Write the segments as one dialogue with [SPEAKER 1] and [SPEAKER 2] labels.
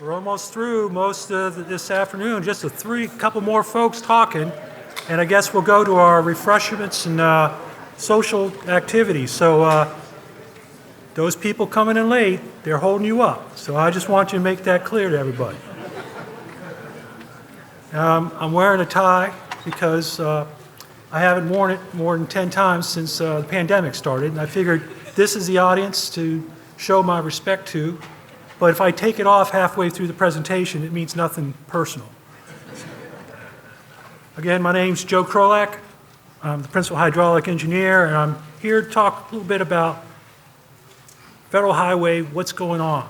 [SPEAKER 1] We're almost through most of this afternoon, just couple more folks talking, and I guess we'll go to our refreshments and social activities. So those people coming in late, they're holding you up. So I just want you to make that clear to everybody. I'm wearing a tie because I haven't worn it more than 10 times since the pandemic started, and I figured this is the audience to show my respect to. But if I take it off halfway through the presentation, it means nothing personal. Again, my name's Joe Krolak. I'm the principal hydraulic engineer, and I'm here to talk a little bit about Federal Highway, what's going on.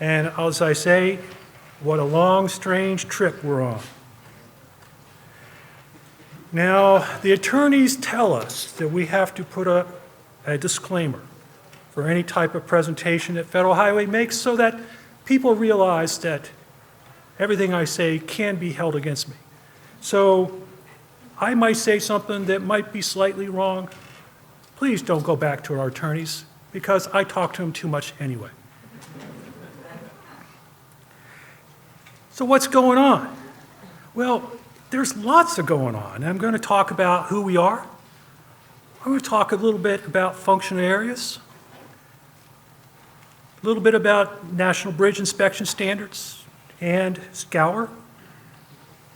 [SPEAKER 1] And as I say, what a long, strange trip we're on. Now, the attorneys tell us that we have to put up a disclaimer for any type of presentation that Federal Highway makes so that people realize that everything I say can be held against me. So I might say something that might be slightly wrong. Please don't go back to our attorneys because I talk to them too much anyway. So what's going on? Well, there's lots of going on. I'm going to talk about who we are. I'm going to talk a little bit about functional areas. A little bit about National Bridge Inspection Standards and SCOUR.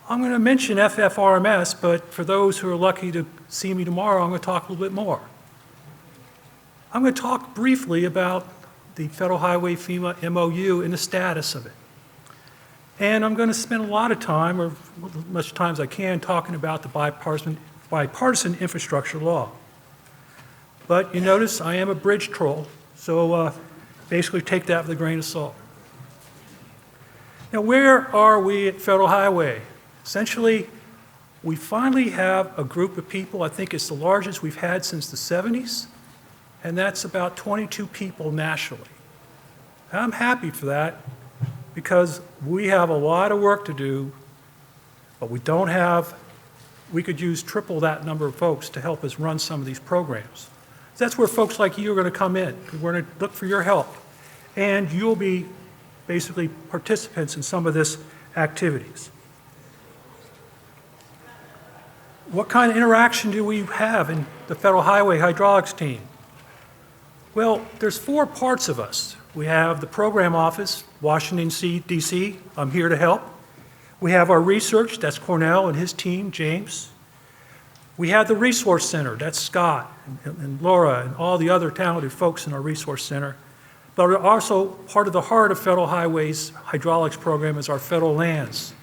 [SPEAKER 1] I'm going to mention FFRMS, but for those who are lucky to see me tomorrow, I'm going to talk a little bit more. I'm going to talk briefly about the Federal Highway FEMA MOU and the status of it. And I'm going to spend a lot of time, or as much time as I can, talking about the bipartisan infrastructure law. But you notice I am a bridge troll, so basically take that with a grain of salt. Now, where are we at Federal Highway? Essentially, we finally have a group of people, I think it's the largest we've had since the 70s, and that's about 22 people nationally. I'm happy for that because we have a lot of work to do, but we could use triple that number of folks to help us run some of these programs. That's where folks like you are going to come in. We're going to look for your help. And you'll be basically participants in some of this activities. What kind of interaction do we have in the Federal Highway Hydraulics team? Well, there's 4 parts of us. We have the program office, Washington, D.C. I'm here to help. We have our research, that's Cornell and his team, James. We have the Resource Center, that's Scott and Laura and all the other talented folks in our Resource Center. But we're also part of the heart of Federal Highway's hydraulics program is our federal lands.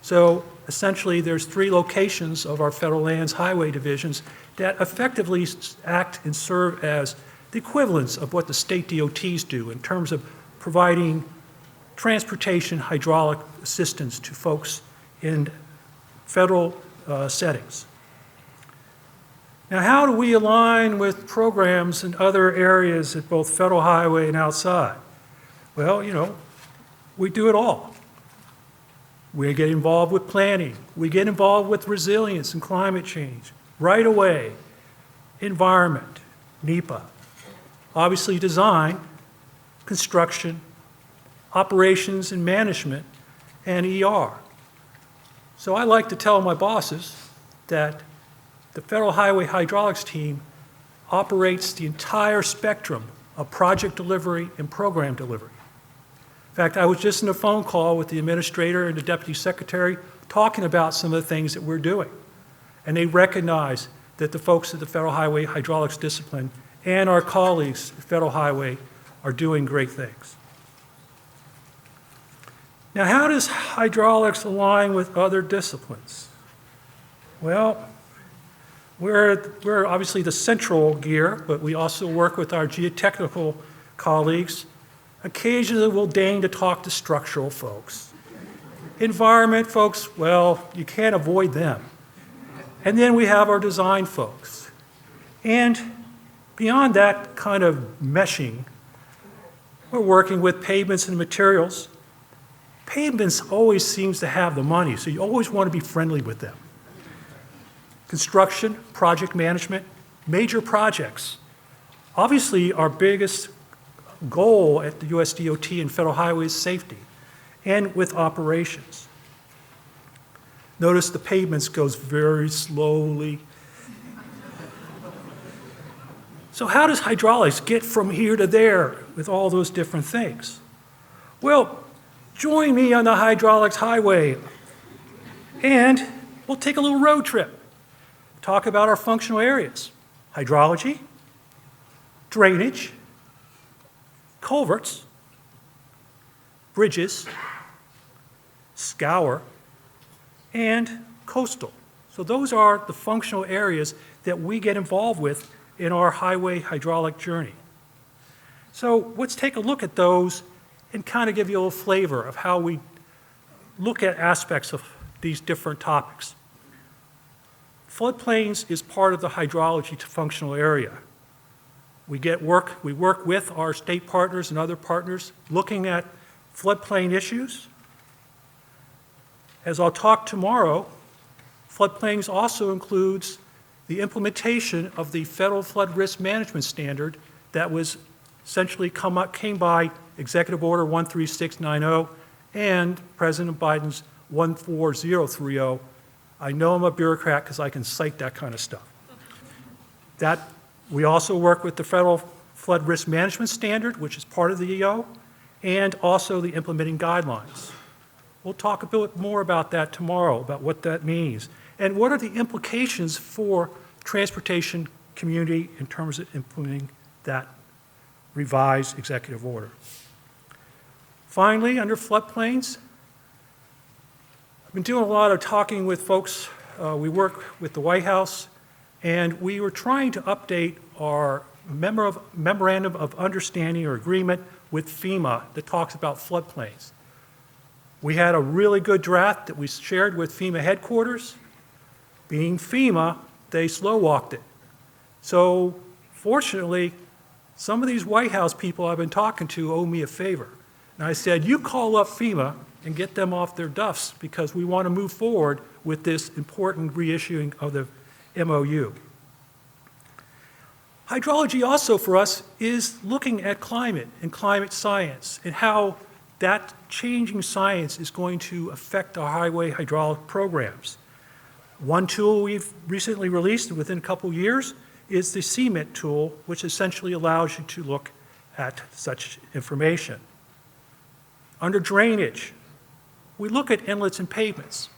[SPEAKER 1] So essentially there's 3 locations of our federal lands highway divisions that effectively act and serve as the equivalents of what the state DOTs do in terms of providing transportation hydraulic assistance to folks in federal settings. Now, how do we align with programs in other areas at both Federal Highway and outside? Well, we do it all. We get involved with planning. We get involved with resilience and climate change, right away, environment, NEPA, obviously design, construction, operations and management, and ER. So I like to tell my bosses that the Federal Highway Hydraulics team operates the entire spectrum of project delivery and program delivery. In fact, I was just in a phone call with the administrator and the deputy secretary talking about some of the things that we're doing. And they recognize that the folks at the Federal Highway Hydraulics discipline and our colleagues at Federal Highway are doing great things. Now, how does hydraulics align with other disciplines? Well, we're obviously the central gear, but we also work with our geotechnical colleagues. Occasionally, we'll deign to talk to structural folks. Environment folks, well, you can't avoid them. And then we have our design folks. And beyond that kind of meshing, we're working with pavements and materials. Pavements always seems to have the money, so you always want to be friendly with them. Construction, project management, major projects. Obviously, our biggest goal at the US DOT and Federal Highway is safety. and with operations. Notice the pavements goes very slowly. So how does hydraulics get from here to there with all those different things? Well, join me on the hydraulics highway, and we'll take a little road trip. Talk about our functional areas: hydrology, drainage, culverts, bridges, scour, and coastal. So those are the functional areas that we get involved with in our highway hydraulic journey. So let's take a look at those and kind of give you a little flavor of how we look at aspects of these different topics. Floodplains is part of the hydrology functional area. We work with our state partners and other partners looking at floodplain issues. As I'll talk tomorrow, floodplains also includes the implementation of the Federal Flood Risk Management Standard that was essentially came by Executive Order 13690 and President Biden's 14030. I know I'm a bureaucrat because I can cite that kind of stuff. We also work with the Federal Flood Risk Management Standard, which is part of the EO, and also the implementing guidelines. We'll talk a bit more about that tomorrow, about what that means, and what are the implications for transportation community in terms of implementing that revised executive order. Finally, under floodplains, I've been doing a lot of talking with folks. We work with the White House, and we were trying to update our memorandum of understanding or agreement with FEMA that talks about floodplains. We had a really good draft that we shared with FEMA headquarters. Being FEMA, they slow-walked it. So fortunately, some of these White House people I've been talking to owe me a favor. And I said, you call up FEMA and get them off their duffs because we want to move forward with this important reissuing of the MOU. Hydrology also for us is looking at climate and climate science and how that changing science is going to affect our highway hydraulic programs. One tool we've recently released within a couple years is the CMIT tool, which essentially allows you to look at such information. Under drainage, we look at inlets and pavements.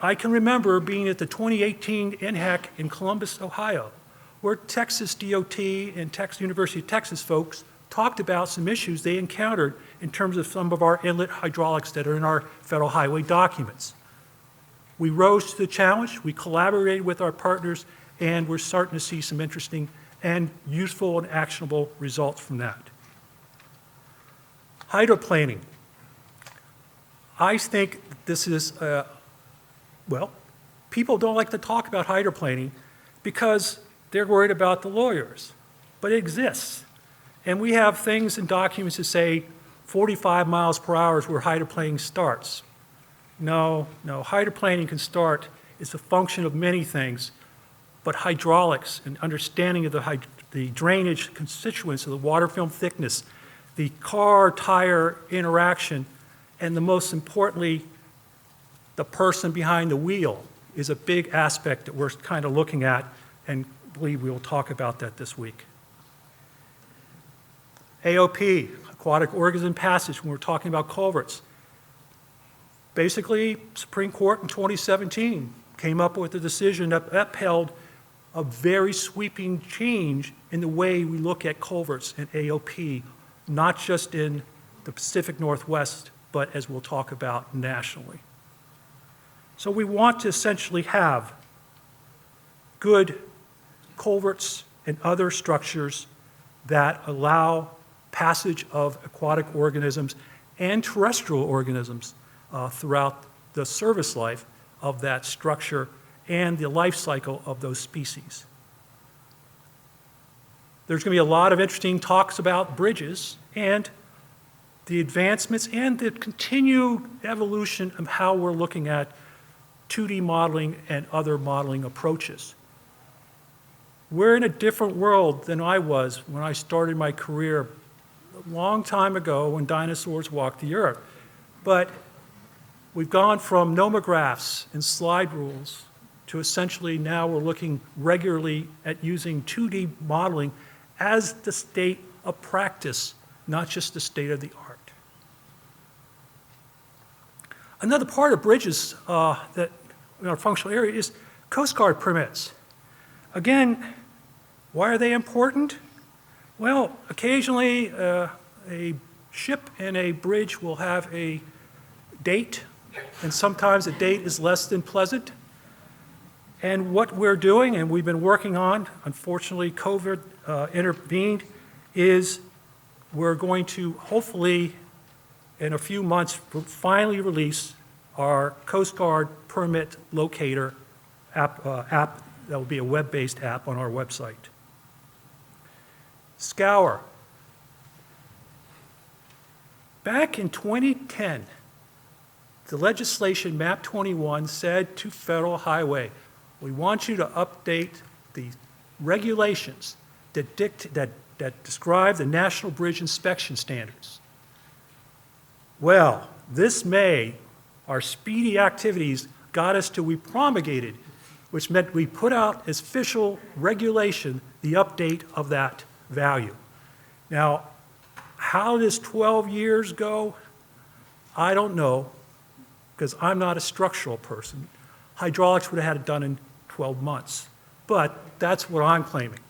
[SPEAKER 1] I can remember being at the 2018 NHEC in Columbus, Ohio, where Texas DOT and University of Texas folks talked about some issues they encountered in terms of some of our inlet hydraulics that are in our federal highway documents. We rose to the challenge, we collaborated with our partners, and we're starting to see some interesting and useful and actionable results from that. Hydroplaning. I think this is, well, people don't like to talk about hydroplaning because they're worried about the lawyers, but it exists. And we have things in documents that say 45 miles per hour is where hydroplaning starts. No, hydroplaning can start, it's a function of many things, but hydraulics and understanding of the drainage constituents of the water film thickness, the car-tire interaction, and the most importantly, the person behind the wheel is a big aspect that we're kind of looking at, and I believe we will talk about that this week. AOP, aquatic organism passage, when we're talking about culverts. Basically, Supreme Court in 2017 came up with a decision that upheld a very sweeping change in the way we look at culverts and AOP, not just in the Pacific Northwest, but as we'll talk about nationally. So we want to essentially have good culverts and other structures that allow passage of aquatic organisms and terrestrial organisms throughout the service life of that structure and the life cycle of those species. There's going to be a lot of interesting talks about bridges and the advancements and the continued evolution of how we're looking at 2D modeling and other modeling approaches. We're in a different world than I was when I started my career a long time ago when dinosaurs walked the earth. But we've gone from nomographs and slide rules to essentially now we're looking regularly at using 2D modeling as the state of practice, not just the state of the art. Another part of bridges that in our functional area is Coast Guard permits. Again, why are they important? Well, occasionally a ship and a bridge will have a date, and sometimes the date is less than pleasant. And what we're doing, and we've been working on, unfortunately COVID intervened, is we're going to hopefully in a few months finally release our Coast Guard permit locator app that will be a web-based app on our website. Scour. Back in 2010, the legislation, MAP 21, said to Federal Highway, we want you to update the regulations that describe the National Bridge Inspection Standards. Well, this May, our speedy activities got us to, we promulgated, which meant we put out as official regulation the update of that value. Now, how does 12 years go? I don't know, because I'm not a structural person. Hydraulics would have had it done in 12 months, but that's what I'm claiming.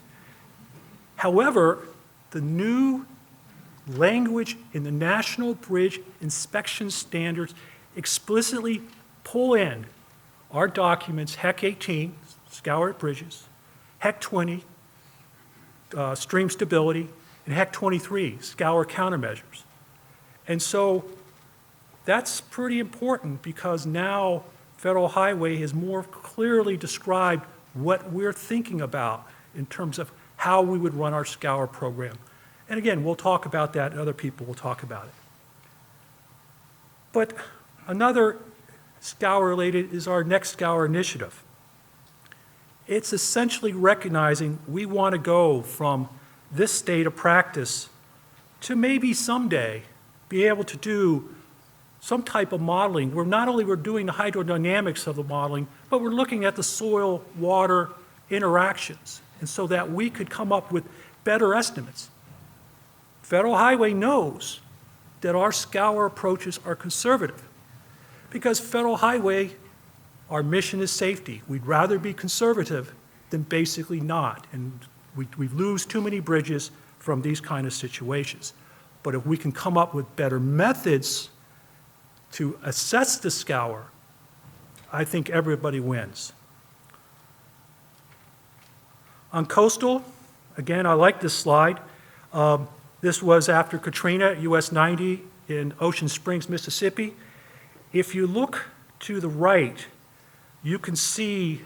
[SPEAKER 1] However, the new language in the National Bridge Inspection Standards explicitly pull in our documents, HEC 18, scour at bridges, HEC 20, stream stability, and HEC 23, scour countermeasures. And so that's pretty important because now Federal Highway has more clearly described what we're thinking about in terms of how we would run our scour program. And again, we'll talk about that and other people will talk about it. But another scour related is our Next Scour initiative. It's essentially recognizing we want to go from this state of practice to maybe someday be able to do some type of modeling where not only we're doing the hydrodynamics of the modeling, but we're looking at the soil-water interactions, and so that we could come up with better estimates. Federal Highway knows that our scour approaches are conservative because Federal Highway, our mission is safety. We'd rather be conservative than basically not, and we lose too many bridges from these kind of situations. But if we can come up with better methods to assess the scour, I think everybody wins. On coastal, again, I like this slide. This was after Katrina, US 90 in Ocean Springs, Mississippi. If you look to the right, you can see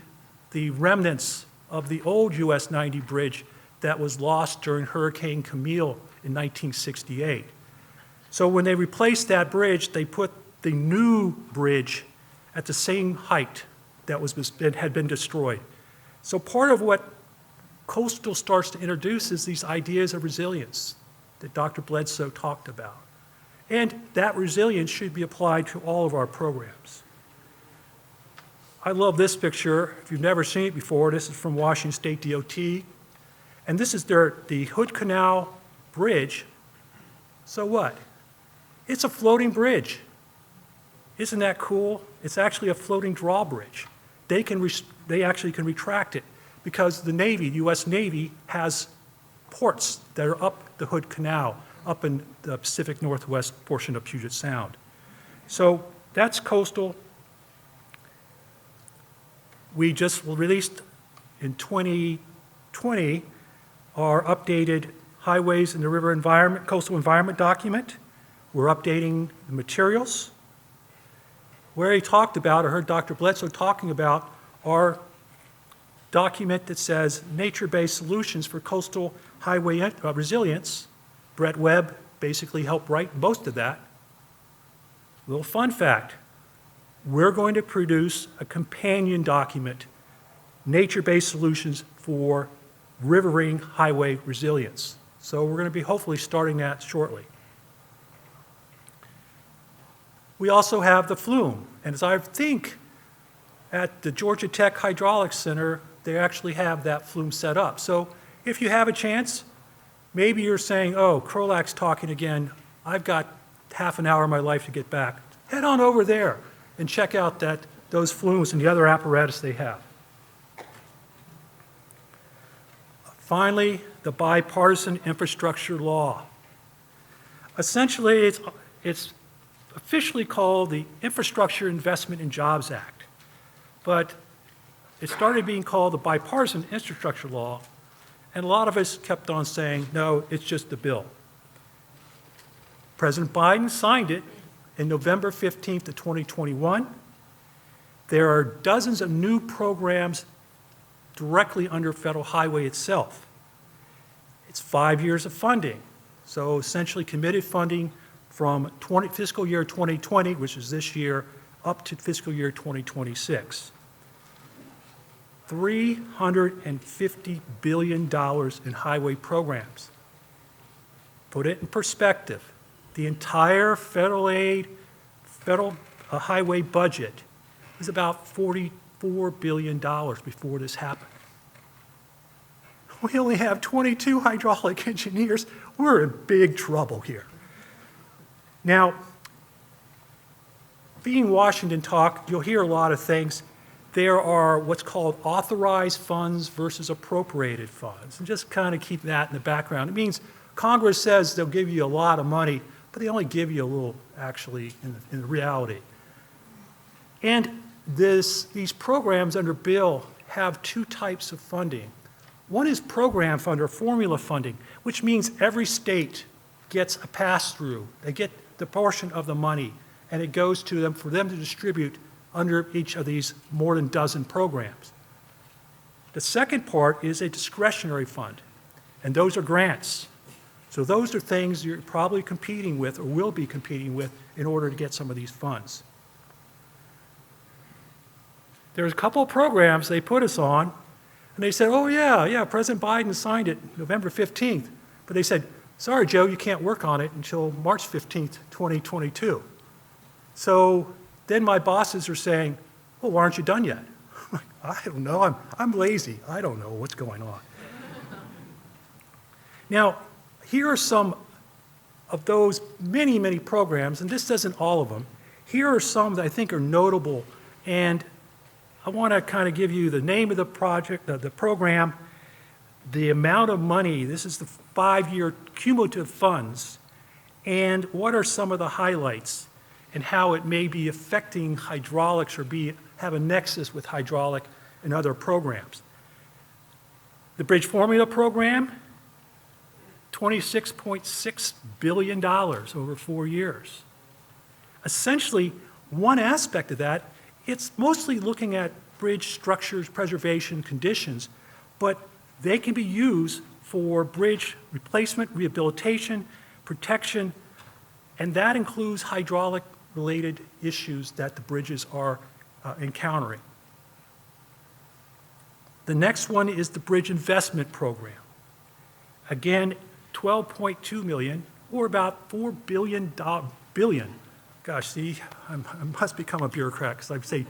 [SPEAKER 1] the remnants of the old US 90 bridge that was lost during Hurricane Camille in 1968. So when they replaced that bridge, they put the new bridge at the same height that had been destroyed. So part of what coastal starts to introduce is these ideas of resilience that Dr. Bledsoe talked about. And that resilience should be applied to all of our programs. I love this picture. If you've never seen it before, this is from Washington State DOT. And this is the Hood Canal Bridge. So what? It's a floating bridge. Isn't that cool? It's actually a floating drawbridge. They actually can retract it because the Navy, the US Navy, has ports that are up the Hood Canal, up in the Pacific Northwest portion of Puget Sound. So that's coastal. We just released in 2020 our updated Highways and the River Environment, Coastal Environment document. We're updating the materials. Where he talked about, I heard Dr. Bledsoe talking about our document that says nature-based solutions for coastal highway resilience. Brett Webb basically helped write most of that. Little fun fact, we're going to produce a companion document, nature-based solutions for riverine highway resilience. So we're going to be hopefully starting that shortly. We also have the flume, and as I think at the Georgia Tech Hydraulics Center, they actually have that flume set up. So if you have a chance, maybe you're saying, oh, Krolak's talking again, I've got half an hour of my life to get back. Head on over there and check out those flumes and the other apparatus they have. Finally, the bipartisan infrastructure law. Essentially, it's officially called the Infrastructure Investment and Jobs Act, but it started being called the bipartisan infrastructure law, and a lot of us kept on saying, no, it's just a bill. President Biden signed it in November 15th of 2021. There are dozens of new programs directly under federal highway itself. It's 5 years of funding, so essentially committed funding from fiscal year 2020, which is this year, up to fiscal year 2026. $350 billion in highway programs. Put it in perspective. The entire federal highway budget is about $44 billion before this happened. We only have 22 hydraulic engineers. We're in big trouble here. Now, being Washington talk, you'll hear a lot of things. There are what's called authorized funds versus appropriated funds. And just kind of keep that in the background. It means Congress says they'll give you a lot of money, but they only give you a little, actually, in reality. And these programs under bill have two types of funding. One is program fund or formula funding, which means every state gets a pass-through. They get the portion of the money, and it goes to them for them to distribute under each of these more than a dozen programs. The second part is a discretionary fund, and those are grants. So those are things you're probably competing with or will be competing with in order to get some of these funds. There's a couple of programs they put us on, and they said, oh yeah, President Biden signed it November 15th, but they said, sorry, Joe, you can't work on it until March 15th, 2022. So then my bosses are saying, well, why aren't you done yet? I'm like, I don't know, I'm lazy. I don't know what's going on. Now, here are some of those many, many programs, and this isn't all of them. Here are some that I think are notable, and I want to kind of give you the name of the project, the program, the amount of money, this is the 5-year cumulative funds, and what are some of the highlights and how it may be affecting hydraulics or have a nexus with hydraulic and other programs. The Bridge Formula Program, $26.6 billion over 4 years. Essentially, one aspect of that, it's mostly looking at bridge structures, preservation, conditions, but they can be used for bridge replacement, rehabilitation, protection, and that includes hydraulic-related issues that the bridges are encountering. The next one is the Bridge Investment Program. Again, $12.2 million, or about $4 billion. Gosh, see, I must become a bureaucrat because I say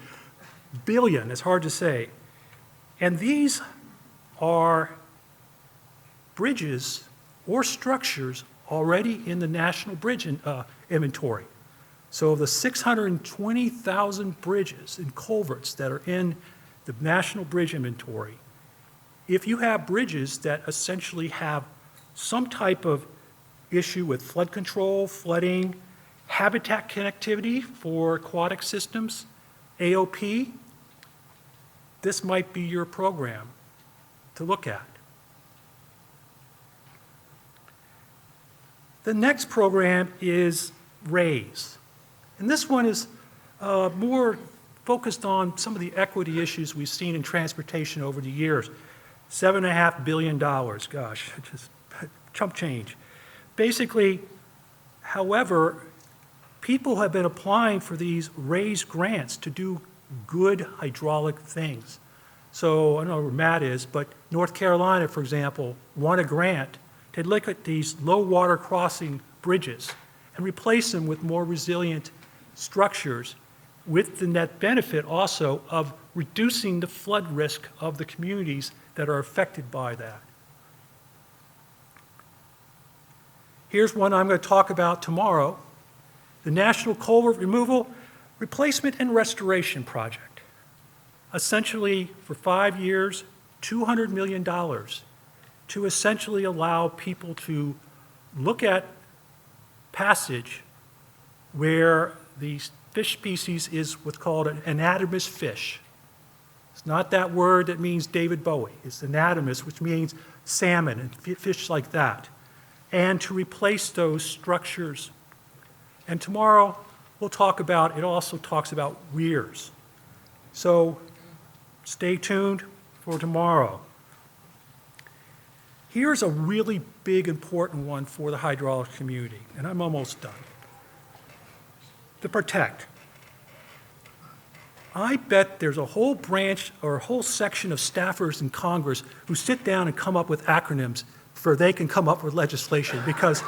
[SPEAKER 1] billion, it's hard to say. And these are bridges or structures already in the National Bridge Inventory. So of the 620,000 bridges and culverts that are in the National Bridge Inventory, if you have bridges that essentially have some type of issue with flood control, flooding, habitat connectivity for aquatic systems, AOP, this might be your program to look at. The next program is RAISE. And this one is more focused on some of the equity issues we've seen in transportation over the years. $7.5 billion, gosh, just chump change. Basically, however, people have been applying for these RAISE grants to do good hydraulic things. So I don't know where Matt is, but North Carolina, for example, won a grant to look at these low water crossing bridges and replace them with more resilient structures with the net benefit also of reducing the flood risk of the communities that are affected by that. Here's one I'm going to talk about tomorrow, the National Culvert Removal, Replacement and Restoration Project. Essentially, for 5 years, $200 million to essentially allow people to look at passage where the fish species is what's called an anatomous fish. It's not that word that means David Bowie. It's anatomous, which means salmon and fish like that. And to replace those structures. And tomorrow we'll talk about, it also talks about weirs. So stay tuned for tomorrow. Here's a really big, important one for the hydraulics community, and I'm almost done. The protect. I bet there's a whole branch or a whole section of staffers in Congress who sit down and come up with acronyms for they can come up with legislation, because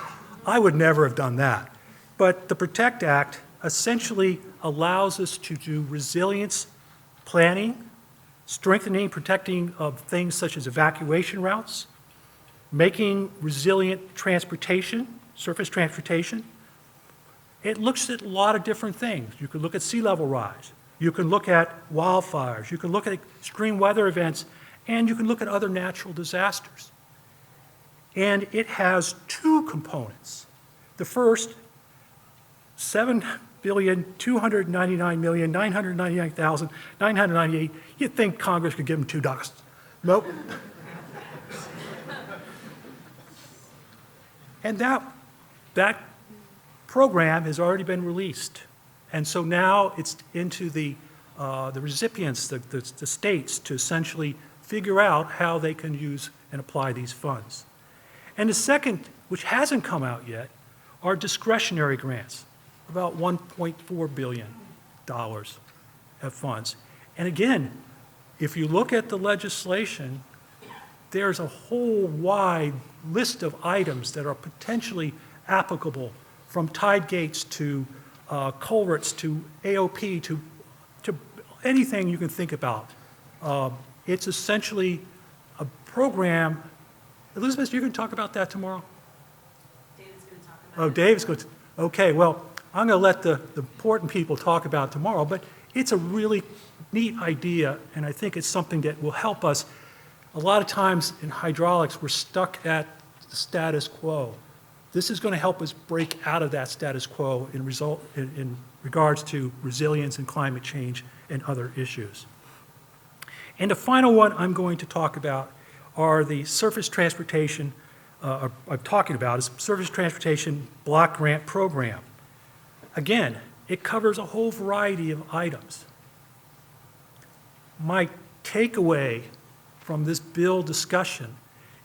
[SPEAKER 1] I would never have done that. But the PROTECT Act essentially allows us to do resilience planning, strengthening, protecting of things such as evacuation routes, making resilient transportation, surface transportation. It looks at a lot of different things. You could look at sea level rise. You can look at wildfires. You can look at extreme weather events, and you can look at other natural disasters. And it has two components. The first, $7,299,999,998. You'd think Congress could give them $2. Nope. And that program has already been released. And so now it's into the recipients, the states, to essentially figure out how they can use and apply these funds. And the second, which hasn't come out yet, are discretionary grants, about $1.4 billion of funds. And again, if you look at the legislation, there's a whole wide list of items that are potentially applicable, from tide gates to culverts to AOP to anything you can think about. It's essentially a program. Elizabeth, you're going to talk about that tomorrow?
[SPEAKER 2] David's going to talk about it.
[SPEAKER 1] Oh, David's going to. Okay, well, I'm going to let the important people talk about it tomorrow, but it's a really neat idea, and I think it's something that will help us. A lot of times in hydraulics, we're stuck at the status quo. This is going to help us break out of that status quo in regards to resilience and climate change and other issues. And the final one I'm going to talk about are the surface transportation, I'm talking about is Surface Transportation Block Grant Program. Again, it covers a whole variety of items. My takeaway from this bill discussion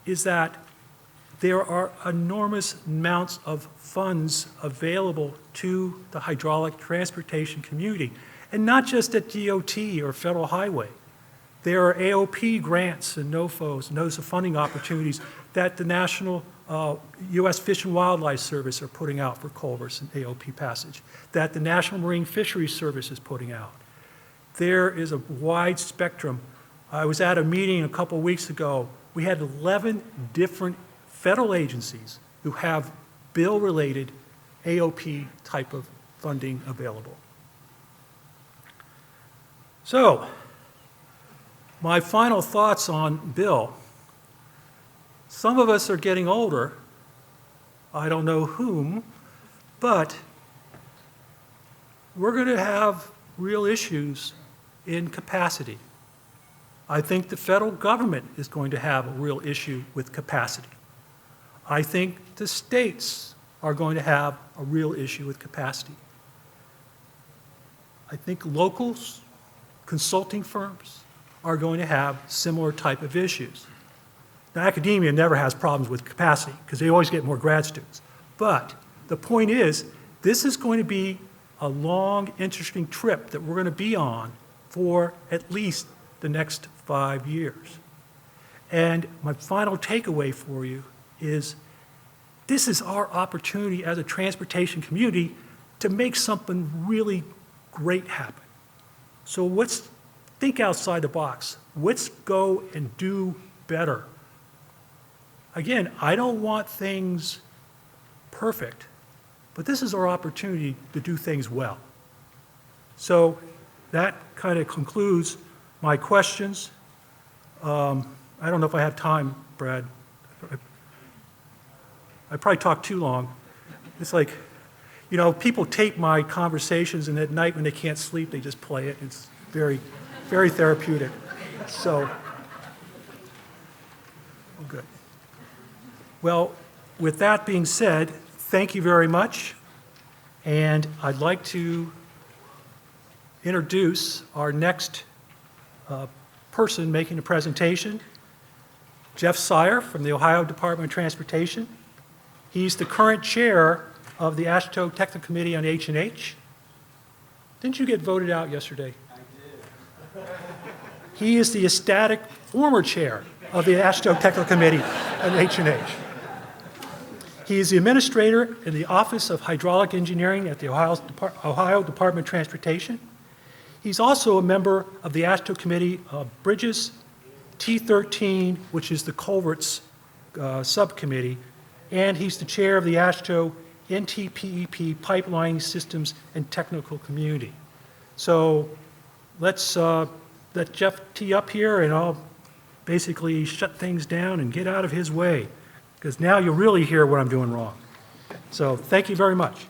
[SPEAKER 1] is that there are enormous amounts of funds available to the hydraulic transportation community, and not just at DOT or Federal Highway. There are AOP grants and NOFOs, notice of funding opportunities, that the National U.S. Fish and Wildlife Service are putting out for culverts and AOP passage, that the National Marine Fisheries Service is putting out. There is a wide spectrum. I was at a meeting a couple weeks ago. We had 11 different federal agencies who have bill-related AOP type of funding available. So, my final thoughts on Bill. Some of us are getting older. I don't know whom, but we're going to have real issues in capacity. I think the federal government is going to have a real issue with capacity. I think the states are going to have a real issue with capacity. I think locals, consulting firms, are going to have similar type of issues. Now, academia never has problems with capacity because they always get more grad students. But the point is, this is going to be a long, interesting trip that we're going to be on for at least the next 5 years. And my final takeaway for you is this is our opportunity as a transportation community to make something really great happen. So let's think outside the box. Let's go and do better. Again, I don't want things perfect, but this is our opportunity to do things well. So that kind of concludes my questions. I don't know if I have time, Brad. I probably talked too long. It's like, you know, people tape my conversations, and at night when they can't sleep, they just play it. It's very, very therapeutic. So, good. Well, with that being said, thank you very much. And I'd like to introduce our next person making a presentation, Jeff Sire from the Ohio Department of Transportation. He's the current chair of the AASHTO Technical Committee on HNH. Didn't you get voted out yesterday? I did. He is the ecstatic former chair of the AASHTO Technical Committee on HNH. He is the administrator in the Office of Hydraulic Engineering at the Ohio Department of Transportation. He's also a member of the AASHTO Committee of Bridges, T13, which is the culverts subcommittee, and he's the chair of the AASHTO NTPEP Pipeline Systems and Technical Community. So let's let Jeff tee up here, and I'll basically shut things down and get out of his way, because now you'll really hear what I'm doing wrong. So thank you very much.